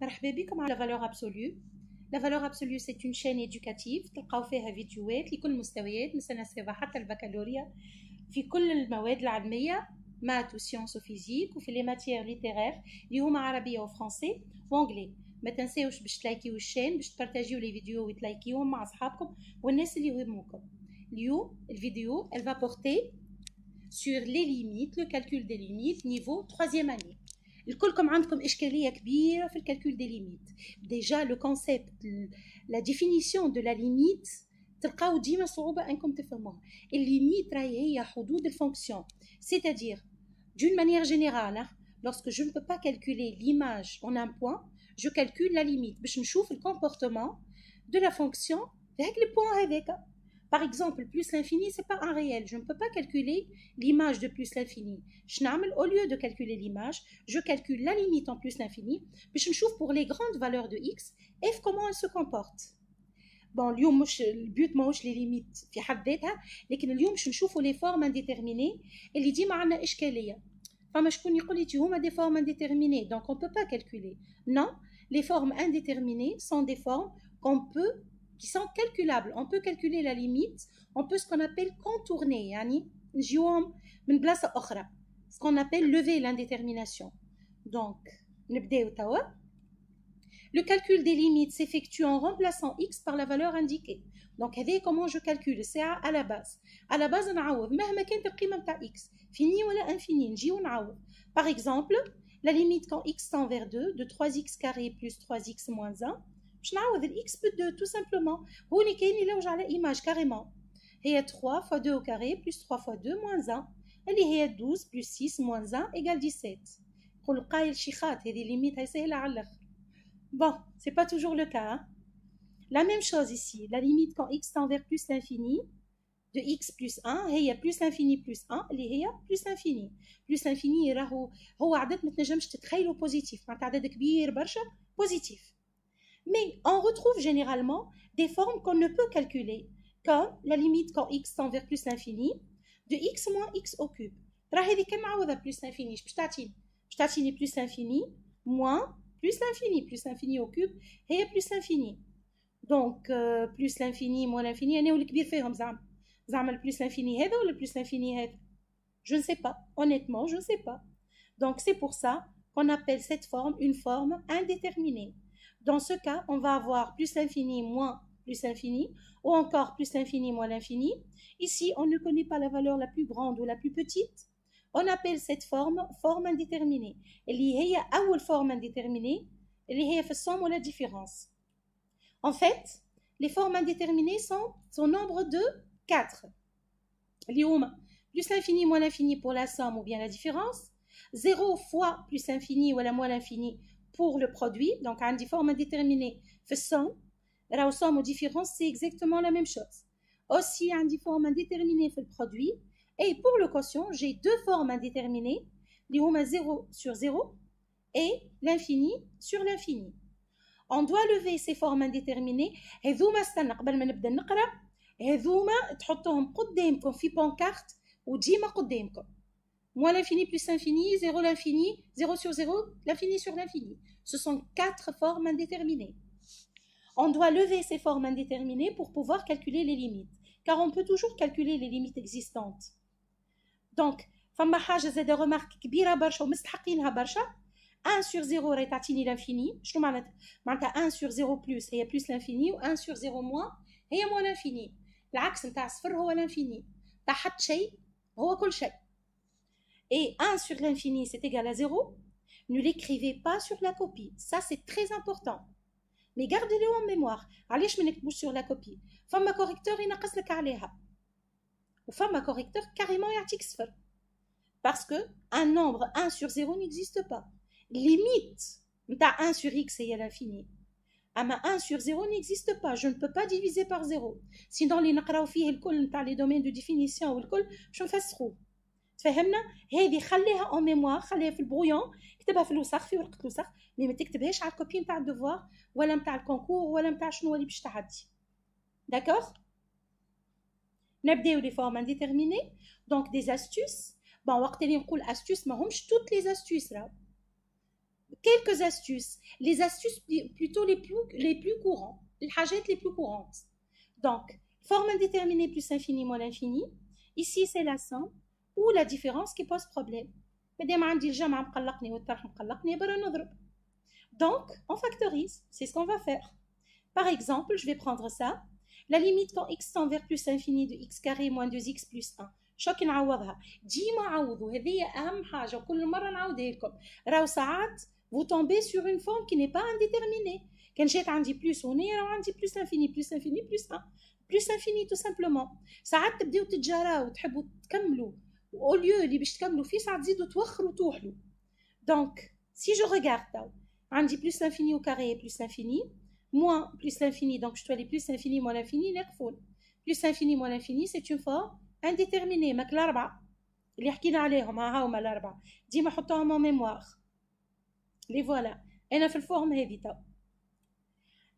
مرحبا بكم على فالور ابسوليو. لا فالور ابسوليو سي اون شين ايدوكاتيف تلقاو فيها فيديوهات لكل المستويات من سنه سابعه حتى البكالوريا في كل المواد العلميه، مات وسيونس وفيزيك، وفي لي ماتيير ليتيرير اللي هما عربيه وفرنسي وانجلي. ما تنساوش باش تلايكيو الشين، باش تبارطاجيو لي فيديو وتلايكيوهم مع اصحابكم والناس اللي يهموكم. اليوم الفيديو elle va porter sur les limites, le calcul des limites niveau 3e année. الكلكم عندكم إشكالية كبيرة في الكالكول دي ليميت. ديجا لو كونسيبت لا ديفينيسيون دو لا ليميت تلقاو ديما صعوبة أنكم تفهموها. الليميت راهي هي حدود الفونكسيون، c'est-à-dire d'une manière générale lorsque je ne peux pas calculer l'image en un point, je calcule la limite باش نشوف الكومبورتمون de la fonction في هاك لي بوين هذاك. Par exemple, plus l'infini, ce n'est pas un réel. Je ne peux pas calculer l'image de plus l'infini. Au lieu de calculer l'image, je calcule la limite en plus l'infini. Puis je trouve pour les grandes valeurs de x, f comment elle se comporte. Bon, le but ماهوش les limites في حد ذاتها، لكن اليوم باش نشوفوا les formes indéterminées اللي ديما عندنا إشكالية. فما شكون يقول لي هما des formes indéterminées, donc on ne peut pas calculer. Non, les formes indéterminées sont des formes qui sont calculables. On peut calculer la limite, on peut ce qu'on appelle contourner, يعني نجيوهم من بلاصة أخرى, ce qu'on appelle lever l'indétermination. Donc, نبداو توا. Le calcul des limites s'effectue en remplaçant x par la valeur indiquée. Donc, هذه comment je calcule, c'est à la base. À la base, نعوض مهما كانت القيمة متاع x, fini ولا infini, نجيو نعوض. Par exemple, la limite quand x tend vers 2, de 3x carré plus 3x moins 1, باش نعوض الاكس ب 2 tout simplement. هوني كاين يلوج على ايماج كاريمون، هي 3 fois 2 au carré plus 3 fois 2 moins 1 اللي هي 12 plus 6 moins 1 égale 17. يقول قايل شيخات هذه ليميت هي سهله على الاخر. Bon, c'est pas toujours le cas. Hein? La même chose ici, la limite quand x tend vers plus l'infini de x plus 1 هي plus l'infini plus 1 اللي هي plus l'infini. Plus l'infini راهو عدد ما تنجمش تتخيلوا بوزيتيف، معناتها عدد كبير برشا بوزيتيف. Mais on retrouve généralement des formes qu'on ne peut calculer, comme la limite quand x tend vers plus l'infini de x moins x au cube. راه هذه كان نعوضها plus l'infini باش تعطيني plus l'infini moins plus l'infini. Plus l'infini au cube هي plus l'infini. Donc plus l'infini moins l'infini أنا والكبير فيهم زعما plus l'infini هذا ولا plus l'infini هذا. Je ne sais pas, honnêtement je ne sais pas. Donc c'est pour ça qu'on appelle cette forme une forme indéterminée. Dans ce cas, on va avoir plus l'infini moins plus l'infini, ou encore plus l'infini moins l'infini. Ici, on ne connaît pas la valeur la plus grande ou la plus petite. On appelle cette forme indéterminée. اللي هي أول forme indéterminée, اللي هي في الsomme ou la différence. En fait, les formes indéterminées sont au nombre de 4. اللي هما plus l'infini moins l'infini pour la somme ou bien la différence, 0 fois plus l'infini ou la moins l'infini pour le produit. Donc, un forme indéterminée fait somme. La somme ou différence, c'est exactement la même chose. Aussi, un forme indéterminée fait le produit. Et pour le quotient, j'ai deux formes indéterminées, les 0 sur 0 et l'infini sur l'infini. On doit lever ces formes indéterminées. هذوما استنى قبل ما نبدا نقرا، هذوما تحطوهم قدامكم في بانكارت وديما قدامكم. Moins l'infini plus l'infini, 0 l'infini, 0 sur 0, l'infini sur l'infini. Ce sont 4 formes indéterminées. On doit lever ces formes indéterminées pour pouvoir calculer les limites, car on peut toujours calculer les limites existantes. Donc, فما حاجة زادة remarque كبيرة برشا ومستحقينها برشا. 1 sur 0 راهي تعطيني l'infini. شنو معناتها 1 sur 0 plus هي plus l'infini و 1 sur 0 moins هي moins l'infini. العكس نتاع صفر هو l'infini. تاع حد شيء هو كل شيء. Et 1 sur l'infini, c'est égal à 0. Ne l'écrivez pas sur la copie. Ça, c'est très important. Mais gardez-le en mémoire. علاش ما نكتبوش sur la copie. فما correcteur ينقص لك عليها. وفما correcteur carrément يعطيك صفر. Parce que un nombre 1 sur 0 n'existe pas. Limite نتاع 1 sur x هي l'infini. أما 1 sur 0 n'existe pas. Je ne peux pas diviser par 0. Sinon, اللي نقراو فيه الكل نتاع les domaines de définition والكل باش نفسخوه. تفهمنا؟ هذه خليها اون ميموار، خليها في البرويون، اكتبها في الوسخ في ورقه الوسخ، مي ما تكتبهاش على الكوبي نتاع الدوفوار ولا نتاع الكونكور ولا نتاع شنو اللي باش تعدي. داكوغ؟ نبداو لي فورم انديتيرميني. دونك دي استوس. بون وقت اللي نقول استوس ماهمش توت لي استوس راهو. quelques astuces. Les astuces plutôt les plus courantes. Les حاجات les plus courantes. Donc, forme indéterminée plus infini moins l'infini. Ici, c'est la somme ou la différence qui pose problème. مادام عندي الجمع مقلقني والطرح مقلقني برا نضرب. Donc, on factorise. C'est ce qu'on va faire. Par exemple, je vais prendre ça. La limite quand x tend vers plus infini de x carré moins 2x plus 1. شوكي نعوضها. ديما عوضوا. هذه أهم حاجة وكل مرة نعاودها لكم. راهو ساعات vous tombez sur une forme qui n'est pas indéterminée. كان جات عندي plus هنا راهو عندي plus infini plus infini plus 1. Plus infini tout simplement. ساعات تبداو تتجاراو وتحبوا تكملوا. au lieu اللي باش تكملوا فيه ساعات تزيدوا توخروا توحلوا. Donc, si je regarde عندي plus l'infini au carré et plus l'infini, moins plus l'infini, donc je dois aller plus l'infini moins l'infini, plus l'infini moins l'infini, c'est une forme indéterminée. ماك الأربعة اللي حكينا عليهم ها هما الأربعة ديما حطوهم en mémoire. Les voilà. أنا في الفورم هذه تو.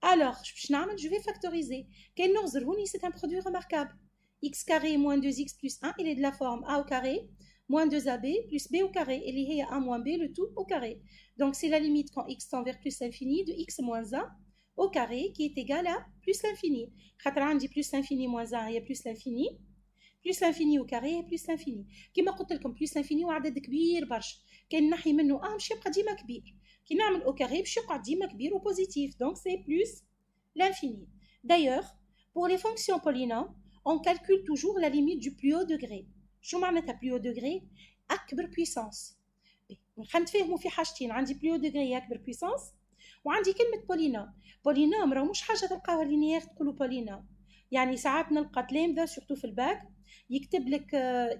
Alors, je vais factoriser. Quel nombre هوني c'est un produit remarquable. x carré moins 2x plus 1, il est de la forme a au carré, moins 2ab plus b au carré. Et il y a a moins b, le tout au carré. Donc, c'est la limite quand x tend vers plus l'infini de x moins 1 au carré qui est égal à plus l'infini. Quand on dit plus l'infini moins 1, il y a plus l'infini au carré et plus l'infini. كما قلت لكم plus l'infini وعدد كبير برشا. كان نحي منه مش يبقى ديما كبير. كي نعمل au carré باش يقعد ديما كبير au positif. Donc, c'est plus l'infini. D'ailleurs, pour les fonctions polynômes, on calcule toujours la limite du plus haut degré. شو معناتها plus haut degré؟ أكبر puissance. نتفاهموا في حاجتين، عندي plus haut degré هي أكبر puissance، وعندي كلمة بولينوم. بولينوم راه مش حاجة تلقاوها لينيير تقولوا بولينوم. يعني ساعات نلقى تلامذة سورتو في الباك يكتب لك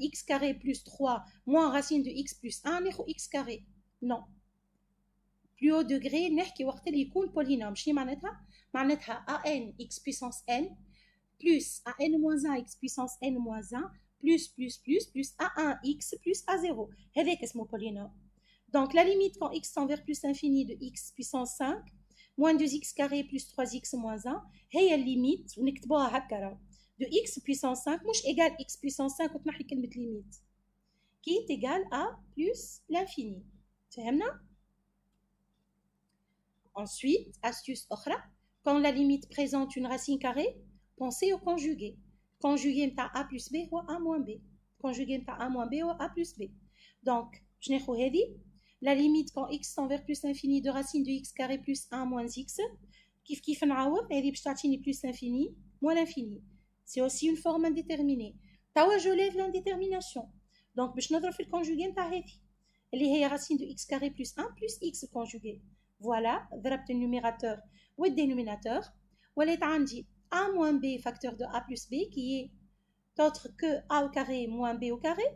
x carré plus 3 moins racine de x plus 1 ناخذ x carré. Non. plus haut degré نحكي وقت اللي يكون بولينوم. شنو معناتها؟ معناتها an x puissance n plus a n moins 1 x puissance n moins 1 plus a1x plus a0. هذاك اسمه polynôme. Donc la limite quand x tend vers plus l'infini de x puissance 5 moins 2x carré plus 3x moins 1 هي limite ونكتبوها هكا de x puissance 5 مش égal x puissance 5 وتنحي كلمة limite qui est égal à plus l'infini. فهمنا؟ Ensuite, astuce أخرى, quand la limite présente une racine carrée, pensez au conjugué. Conjugué متاع a plus b ou a moins b. Conjugué متاع a moins b ou a plus b. Donc, je n'ai هذه. La limite quand x tend vers plus l'infini de racine de x carré plus 1 moins x. كيف نعوض هذه باش تعطيني plus l'infini moins l'infini. C'est aussi une forme indéterminée. توا je lève l'indétermination. Donc, باش نضرب في الكونجوغي متاع هذه. اللي هي racine de x carré plus 1 plus x conjugué. Voilà, ضربت النوميراتور والدينوميناتور. ولات عندي a moins b facteur de a plus b qui est autre que a au carré moins b au carré.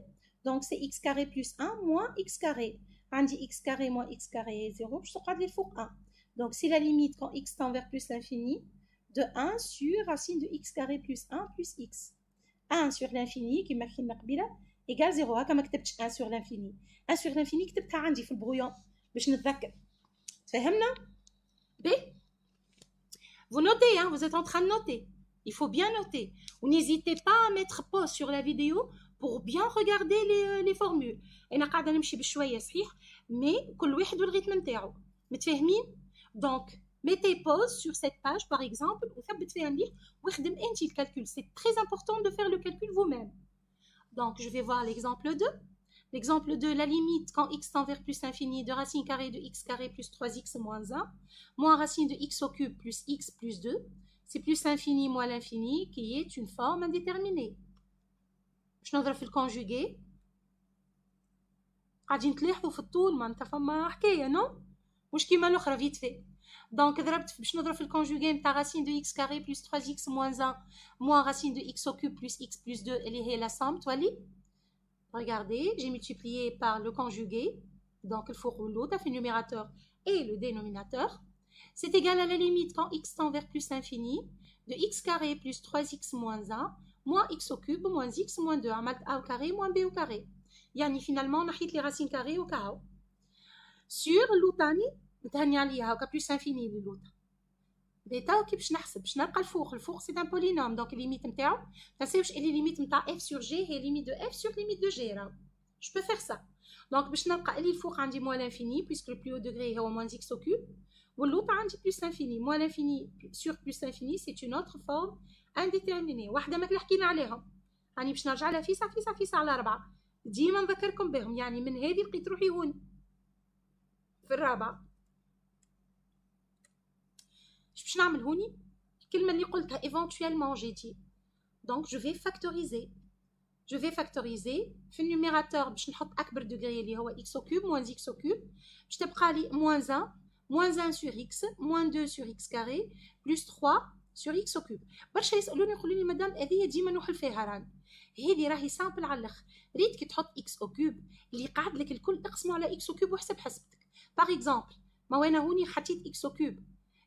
Donc c'est x carré plus 1 moins x carré. عندي x carré moins x carré est 0. Je تقعد لي الفوق 1. Donc c'est la limite quand x tend vers plus l'infini de 1 sur racine de x carré plus 1 plus x. 1 sur l'infini كما حكينا قبيله égale 0. هكا ما كتبتش 1 sur l'infini. 1 sur l'infini كتبتها عندي في البرويون باش نتذكر. فهمنا؟ B. Vous notez, hein, vous êtes en train de noter. Il faut bien noter. N'hésitez pas à mettre pause sur la vidéo pour bien regarder les formules. أنا قاعدة نمشي بشوية صحيح، mais كل واحد والريتم نتاعو. متفاهمين؟ Donc, mettez pause sur cette page par exemple وثبت فيها مليح واخدم أنت الكالكول. C'est très important de faire le calcul vous-même. Donc, je vais voir l'exemple 2. L'exemple 2, la limite quand x tend vers plus l'infini de racine carrée de x carré plus 3x moins 1, moins racine de x au cube plus x plus 2, c'est plus l'infini moins l'infini qui est une forme indéterminée. Je نضرب في الكونجوغي. قاعدين تلاحظوا في الطول ما انت فما حكايه نو مش كيما الاخرى فيت في. دونك ضربت باش نضرب في الكونجوغي نتاع racine de x carré plus 3x moins 1 moins racine de x au cube plus x plus 2 اللي هي la somme تولي. Regardez, j'ai multiplié par le conjugué, donc il faut rouleau, tu as fait le numérateur et le dénominateur. C'est égal à la limite quand x tend vers plus l'infini de x carré plus 3x moins 1 moins x au cube moins x moins 2. عملت a au carré moins b au carré. يعني finalement نحيت les racines carrées au كهو. Sur l'outani, نتهني عليها هكا plus infini للوتا. بيتا كي باش نحسب باش نلقى الفوق سي ان بولينوم دونك الليميت نتاعو ما تنساوش اللي ليميت نتاع اف سور جي هي ليميت دو اف سور ليميت دو جي راه je peux faire ça. Donc باش نلقى اللي الفوق عندي moins l'infini puisque le plus haut degré هو moins x au cube واللوطة عندي plus l'infini. moins l'infini sur plus l'infini c'est une autre forme indéterminée. واحدة مثل حكينا عليهم يعني باش نرجع لها فيسع على 4 ديما نذكركم بهم. يعني من هذه لقيت روحي هون في الرابعة. باش نعمل هوني الكلمة اللي قلتها éventuellement j'ai dit. Donc je vais factoriser. Je vais factoriser. في النيميراتور باش نحط أكبر دوغري اللي هو x au cube moins x au cube. باش تبقى لي moins 1 sur x moins 2 sur x carré plus 3 sur x au cube. برشا يسألوني يقولوا لي مدام هذه ديما نوحل فيها راني. هذه راهي سامبل على الاخر. ريت كي تحط x au cube اللي قاعد لك الكل اقسمه على x au cube وحسب حسبتك. باغ اكزومبل ما وانا هوني حطيت x au cube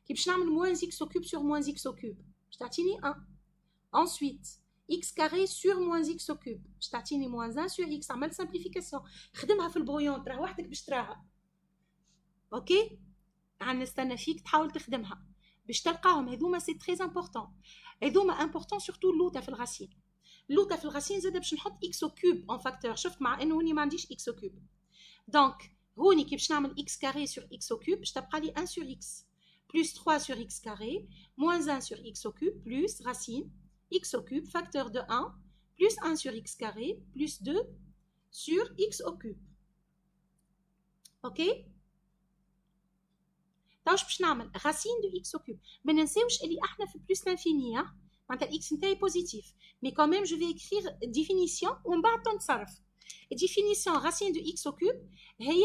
كي باش نعمل moins x au cube sur moins x au cube باش تعطيني 1. ensuite x carré sur moins x au cube باش تعطيني moins 1 sur x. عملت سامبليفيكاسيون. خدمها في البرويون تراه وحدك باش تراها. اوكي نستنى فيك تحاول تخدمها باش تلقاهم هذوما. سي تري امبورطون. هذوما امبورطون سورتو اللوطه في الغسيل. اللوطه في الغسيل زاد باش نحط x au cube en facteur. شفت مع انه هوني ما عنديش x au cube. دونك هوني كي باش نعمل x carré sur x au cube باش تبقى لي 1 sur x plus 3 sur x carré moins 1 sur x au cube plus racine x au cube facteur de 1 plus 1 sur x carré plus 2 sur x au cube. اوكي تاوش باش نعمل racine de x au cube. ما ننساوش اللي احنا في بلس لانفيني معناتها الاكس نتاعي بوزيتيف مي كون ميم جو في اكريغ ديفينيسيون ومن بعد تنتصرف. ديفينيسيون racine de x au cube هي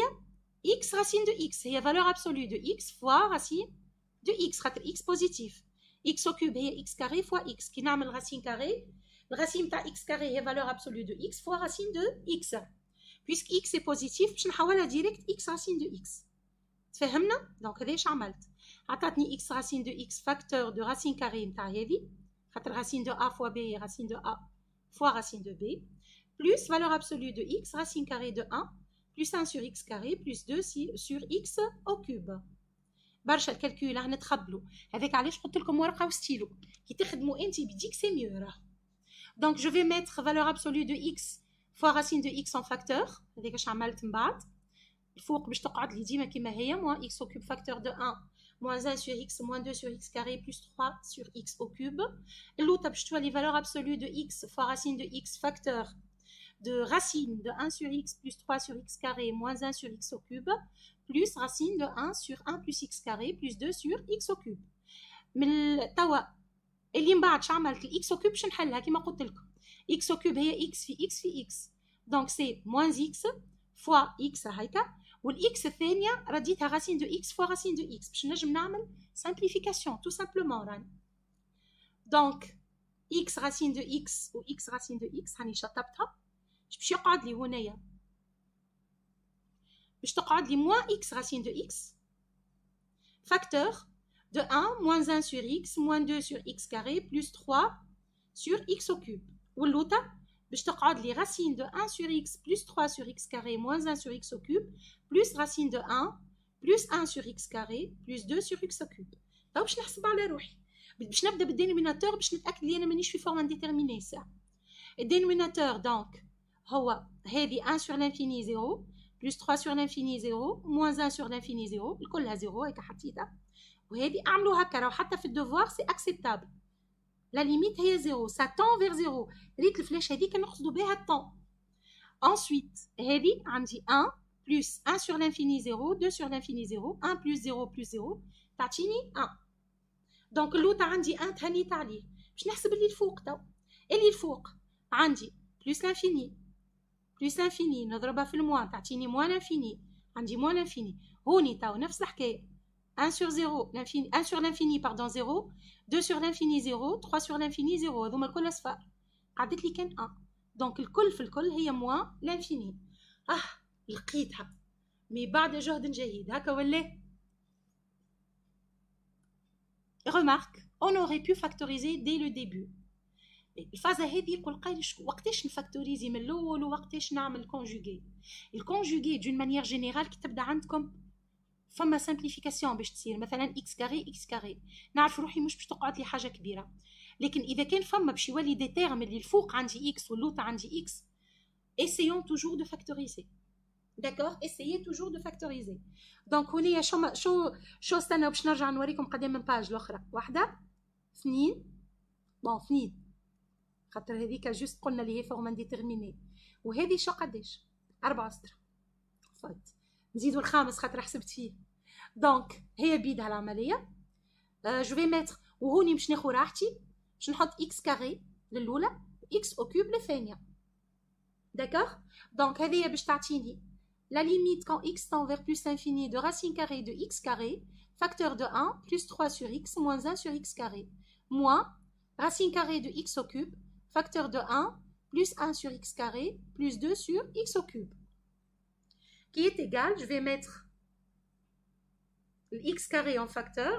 x racine de x هي valeur absolue de x fois racine de x خاطر x بوزيتيف. x au cube هي x carré fois x. كي نعمل racine carré الرacine تاع x carré هي valeur absolue de x fois racine de x. puisque x est positif باش نحولها ديريكت x racine de x. تفهمنا؟ دونك هذا اش عملت. عطاتني x racine de x facteur de racine carré نتاع هذه خاطر racine de a fois b هي racine de a fois racine de b plus valeur absolue de x racine carrée de 1 plus 1 sur x carré plus 2 sur x au cube. برشا الكالكول راح نتخبلوا. هذاك علاش قلت لكم ورقه وستيلو كي تخدموا انت بيديك سي ميو راه. دونك جو في ميتر valeur absolue de x fois racine de x en facteur. هذاك اش عملت من بعد. الفوق باش تقعد لي ديما كيما هي moins x au cube facteur de 1 moins 1 sur x moins 2 sur x carré plus 3 sur x au cube. اللوطه باش تولي valeur absolue de x fois racine de x facteur de racine de 1 sur x plus 3 sur x carré moins 1 sur x au cube plus racine de 1 sur 1 plus x carré plus 2 sur x au cube. من توا اللي من بعد عملت الاكس au cube باش نحلها كيما قلت لكم. x au cube هي x في x في x donc c'est moins x fois x هيك والاكس الثانيه رديتها racine de x fois racine de x باش نجم نعمل simplification tout simplement راني. donc x racine de x و x racine de x هاني شطبتها باش يقعد لي هنايا باش تقعد لي moins x racine de x facteur de 1 moins 1 sur x moins 2 sur x carré plus 3 sur x au cube واللوطه باش تقعد لي racine de 1 sur x plus 3 sur x carré moins 1 sur x au cube plus racine de 1 plus 1 sur x carré plus 2 sur x au cube. تو باش نحسب على روحي باش نبدا بالدينوميناتور باش نتاكد لي انا مانيش في فورم انديتيرميني. ساعه الدينوميناتور دونك هو هذه 1 sur l'infini 0 plus 3 sur l'infini 0 moins 1 sur l'infini 0 الكلها 0 هيك حطيتها. وهذه اعملوا هكا راهو حتى في الدوفوار سي اكسبتابل. لا ليميت هي 0 ça tend vers 0. ريت الفلاش هذيك نقصدوا بها الطون. ensuite هذه عندي 1 plus 1 sur l'infini 0 2 sur l'infini 0 1 plus 0 plus 0 تعطيني 1. دونك اللوطه عندي 1 تهنيت عليه. باش نحسب اللي الفوق تو. اللي الفوق عندي plus l'infini plus l'infini نضربها في الموان تعطيني moins l'infini. عندي moins l'infini. هوني تو نفس الحكايه 1 sur 0 l'infini 1 sur l'infini pardon 0 2 sur l'infini 0 3 sur l'infini 0 هذوما الكل اصفار قعدت لي كان 1. دونك الكل في الكل هي moins l'infini. لقيتها مي بعد جهد جهيد هكا ولا. remarque on aurait pu factoriser dès le début. الفازه هذه يقول قايل وقتاش نفاكتوريزي من الاول ووقتاش نعمل كونجوغي. الكونجوغي دون مانيير جينيرال كي تبدا عندكم فما سامبليفيكاسيون باش تصير مثلا اكس كاري اكس كاري نعرف روحي مش باش تقعد لي حاجه كبيره. لكن اذا كان فما باش يولي دي تيرم اللي الفوق عندي اكس واللوطه عندي اكس essayons toujours de factoriser. D'accord, essayez toujours de factoriser. Donc هنا شو استنى باش نرجع نوريكم قدام من باج الاخرى. واحده اثنين بون اثنين خاطر هذيك جوست قلنا اللي هي فورم انديتيرميني. وهذه شو قداش 4 اسطر فات نزيدوا الخامس خاطر حسبت فيه. دونك هي بيدها العمليه. جو في ميتر وهوني باش ناخذ راحتي باش نحط اكس كاري للاولى اكس او كوب للثانيه. داكوغ دونك هذه باش تعطيني la limite quand x tend vers plus l'infini de racine carrée de x carré, facteur de 1 plus 3 sur x moins 1 sur x carré, moins racine carrée de x au cube, facteur de 1 plus 1 sur x carré plus 2 sur x au cube. Qui est égal, je vais mettre le x carré en facteur,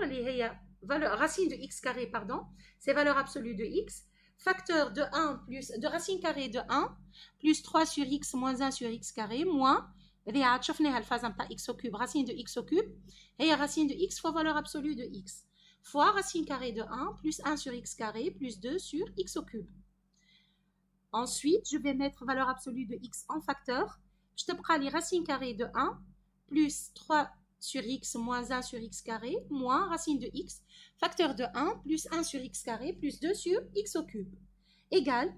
racine de x carré, pardon, c'est valeur absolue de x, facteur de 1 plus, de racine carrée de 1 plus 3 sur x moins 1 sur x carré, moins هذه عاد شفناها الفازه نتاع x au cube racine de x au cube هي racine de x fois valeur absolue de x fois racine carrée de 1 plus 1 sur x carré plus 2 sur x au cube. Ensuite, je vais mettre valeur absolue de x en facteur. Je te prends les racine carrée de 1 plus 3 sur x moins 1 sur x carré moins racine de x facteur de 1 plus 1 sur x carré plus 2 sur x au cube égale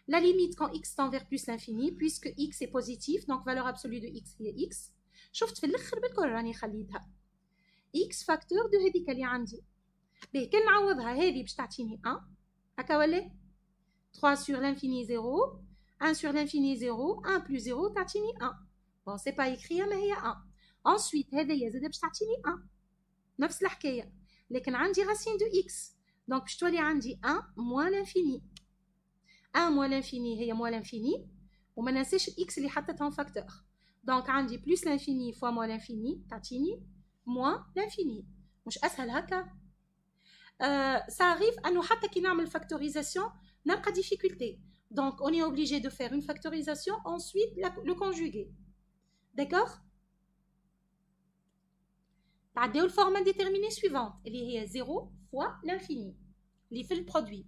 la limite quand x tend vers plus l'infini, puisque x est positif, donc valeur absolue de x est x. شفت في الاخر بالكل راني خليتها x facteur de هذيك اللي عندي. باهي كان نعوضها هذه باش تعطيني 1 هكا ولا 3 sur l'infini 0 1 sur l'infini 0 1 plus 0 تعطيني 1. bon c'est pas écrit mais هي 1. ensuite هذه زاد باش تعطيني 1 نفس الحكايه لكن عندي racine de x donc باش تولي عندي 1 moins l'infini 1 moins l'infini هي moins l'infini وما ننساش x اللي حطيتها en facteur. donc عندي plus l'infini fois moins l'infini تعطيني moins l'infini. مش اسهل هكا؟ ça arrive انه حتى كي نعمل factorisation نلقى difficulté. donc on est obligé de faire une factorisation ensuite le conjuguer. d'accord. تعديو الفورمه indéterminée suivante اللي هي 0 fois l'infini اللي في البرودوي.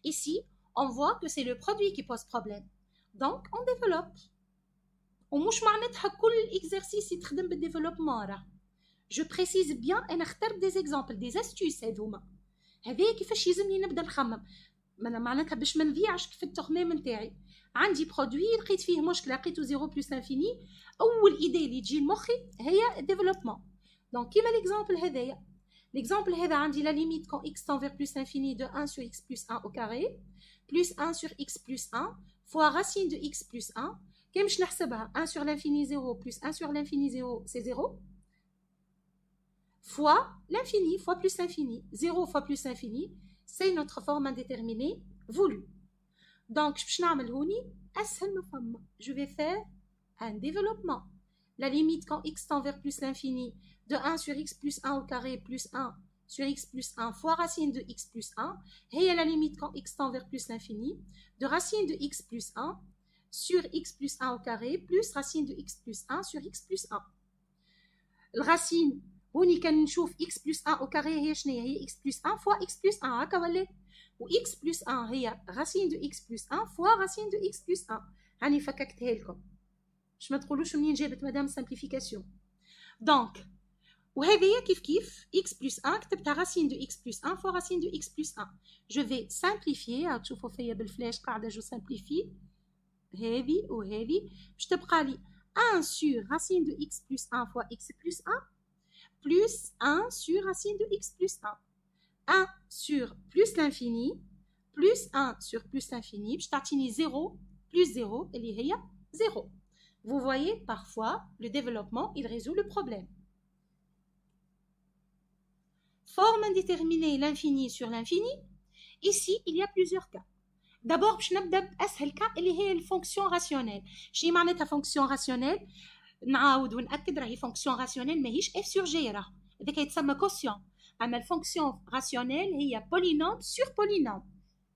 ici on voit que c'est le produit qui pose problème. Donc, on développe. ومش معناتها كل الإكزرسيس يتخدم بالديفلوبمون راه. Je précise bien أنا اخترت des exemples, des astuces هذوما. هذه كيفاش يلزمني نبدا نخمم. معناتها باش ما نضيعش في التخمام نتاعي. عندي برودوي لقيت فيه مشكلة لقيته 0 بلس انفيني. أول إيدي اللي تجي لمخي هي الديفلوبمون. دونك كيما الإكزامبل هذايا. L'exemple هذا عندي la limite quand x tend vers plus l'infini de 1 sur x plus 1 au carré plus 1 sur x plus 1 fois racine de x plus 1 كي باش نحسبها 1 sur l'infini 0 plus 1 sur l'infini 0 c'est 0 fois l'infini fois plus l'infini 0 fois plus l'infini c'est notre forme indéterminée voulue. donc باش نعمل هوني اسهل ما فما je vais faire un développement. La limite quand x tend vers plus l'infini de 1 sur x plus 1 au carré plus 1 sur x plus 1 fois racine de x plus 1 et la limite quand x tend vers plus l'infini de racine de x plus 1 sur x plus 1 au carré plus racine de x plus 1 sur x plus 1. الرacine هوني كان نشوف x plus 1 au carré هي شنو هي x plus 1 fois x plus 1 هكا ولا و x plus 1 هي racine de x plus 1 fois racine de x plus 1. راني فككتها لكم باش ما تقولوش منين جابت مدام simplification. donc وهذه كيف x plus 1 كتبتها racine de x plus 1 fois racine de x plus 1. je vais simplifier تشوفوا فيا بالفلاش قاعده جو simplifie هذه وهذه باش تبقى لي 1 sur racine de x plus 1 fois x plus 1 plus 1 sur racine de x plus 1 1 sur plus l'infini plus 1 sur plus l'infini باش تعطيني 0 plus 0 اللي هي 0. Vous voyez, parfois, le développement, il résout le problème. Forme indéterminée, l'infini sur l'infini. Ici, il y a plusieurs cas. D'abord, je vais commencer le cas, اللي هي الفونكسيون راسيونيل. شنو معناتها فونكسيون راسيونيل؟ نعاود ونأكد راهي فونكسيون راسيونيل ماهيش اف سور جي راه. هذاك يتسمى كوسيون. أما الفونكسيون راسيونيل هي بولينوم سور بولينوم.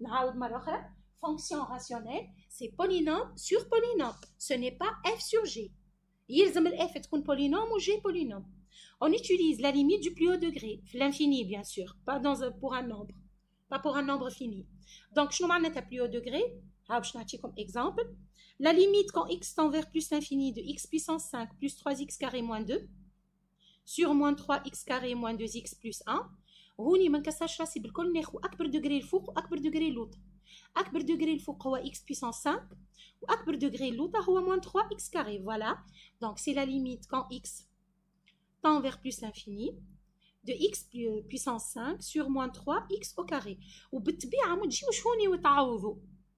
نعاود مرة أخرى. Fonction rationnelle, c'est polynôme sur polynôme. Ce n'est pas f sur g. يلزم ال f تكون polynôme ou g polynôme. On utilise la limite du plus haut degré, l'infini bien sûr, pas pour un nombre, pas pour un nombre fini. Donc, شنو معناتها plus haut degré? باش نعطيكم exemple. La limite quand x tend vers plus l'infini de x puissance 5 plus 3x carré moins 2 sur moins 3x carré moins 2x plus 1. هوني ما نكسرش راسي بالكل، ناخذ اكبر دوغري الفوق واكبر دوغري اللوطه. اكبر دوغري الفوق هو x puissance 5 واكبر دوغري اللوطه هو moins 3x carré. Voilà. Donc c'est la limite quand x tend vers plus l'infini de x puissance 5 sur moins 3x au carré. وبالطبيعه ما تجيوش هوني وتعوضوا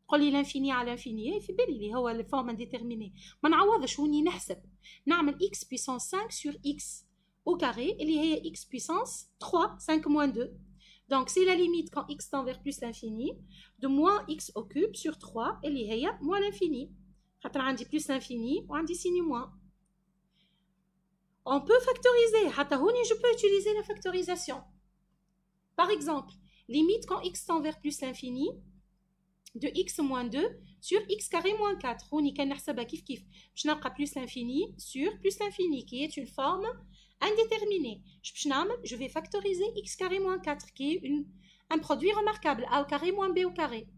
قول لي الانفيني على الانفيني في بالي اللي هو الفورم انديتيرميني، ما نعوضش هوني نحسب نعمل x puissance 5 sur x au carré اللي هي x puissance 3 5 moins 2. Donc c'est la limite quand x tend vers plus l'infini de moins x au cube sur 3 اللي هي moins l'infini. خاطر عندي plus l'infini وعندي signe moins. On peut factoriser. حتى هوني je peux utiliser la factorisation. Par exemple, limite quand x tend vers plus l'infini de x moins 2 sur x carré moins 4. هوني كان نحسبها كيف كيف باش نلقى plus l'infini sur plus l'infini qui est une forme indéterminée. Je vais factoriser x carré moins 4 qui est un produit remarquable, a au carré moins b au carré.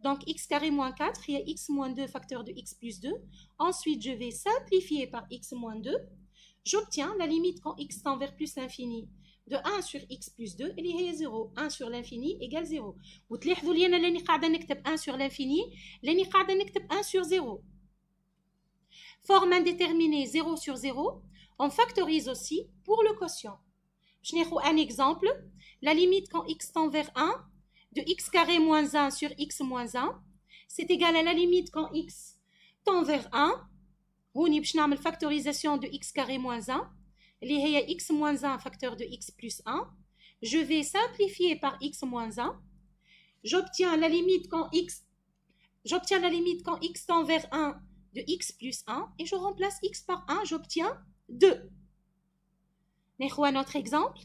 Donc x carré moins 4, il y a x moins 2 facteur de x plus 2. Ensuite, je vais simplifier par x moins 2. J'obtiens la limite quand x tend vers plus l'infini de 1 sur x plus 2, اللي هي 0. 1 sur l'infini égale 0. وتلاحظوا لي أنا لاني قاعدة نكتب 1 sur l'infini لاني قاعدة نكتب 1 sur 0. Forme indéterminée 0 sur 0. On factorise aussi pour le quotient. Je vais prendre un exemple. La limite quand x tend vers 1 de x carré moins 1 sur x moins 1, c'est égal à la limite quand x tend vers 1. هوني باش نعمل factorisation de x carré moins 1 اللي هي x moins 1 facteur de x plus 1. Je vais simplifier par x moins 1. J'obtiens la limite quand x tend vers 1 de x plus 1 et je remplace x par 1, j'obtiens 2. ناخذ un autre exemple.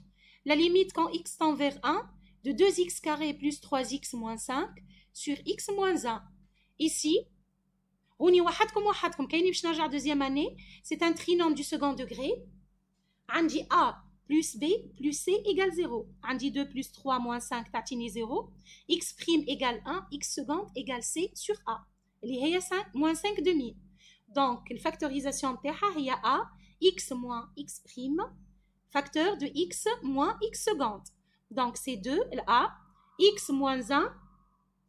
La limite quand x tend vers 1 de 2x carré plus 3x moins 5 sur x moins 1. Ici, هوني وحدكم كاينين باش نرجع deuxième année. C'est un trinôme du second degré. عندي a plus b plus c égale 0. عندي 2 plus 3 moins 5 تعطيني 0. x prime égale 1, x seconde égale c sur a اللي هي 5 moins 5 demi. Donc الفactorisation نتاعها هي a x moins x prime facteur de x moins x seconde. Donc c'est 2 a x moins 1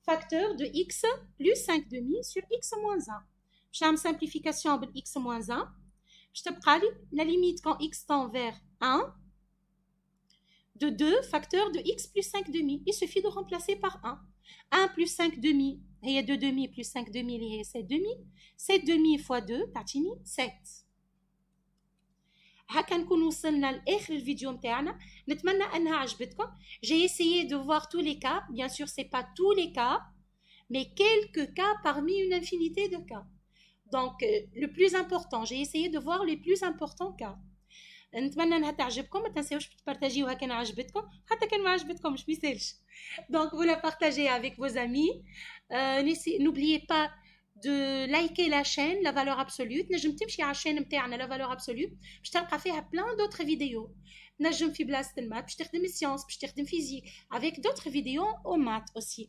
facteur de x plus 5 demi sur x moins 1. Je fais une simplification de x moins 1. Je te prends la limite quand x tend vers 1 de 2 facteur de x plus 5 demi. Il suffit de remplacer par 1. 1 plus 5 demi, il y a 2 demi plus 5 demi, il y a 7 demi. 7 demi fois 2, تعطيني 7. هكا نكون وصلنا لاخر الفيديو نتاعنا. نتمنى انها عجبتكم. J'ai essayé de voir tous les cas. Bien sûr, c'est pas tous les cas, mais quelques cas parmi une infinité de cas. Donc le plus important, j'ai essayé de voir les plus importants cas. نتمنى انها تعجبكم. ما تنساوش تبارطاجيوها كان عجبتكم، حتى كان ما عجبتكمش ما يسالش. Donc vous la partagez avec vos amis. N'oubliez pas de liker la chaîne La Valeur Absolue. تنجم تمشي على الشين نتاعنا La Valeur Absolue باش تلقى فيها plein d'autres vidéos. تنجم في بلاصه المات باش تخدم السيونس باش تخدم فيزيك avec d'autres vidéos au maths aussi.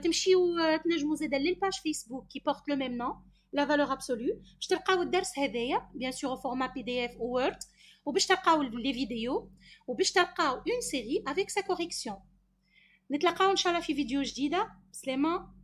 تمشيو تنجموا زاده للباج فيسبوك qui porte le même nom La Valeur Absolue باش تلقاو الدرس هذايا bien sûr au format PDF ou Word وباش تلقاو les vidéos وباش تلقاو une série avec sa correction. نتلاقاو ان شاء الله في فيديو جديده. بسلامه.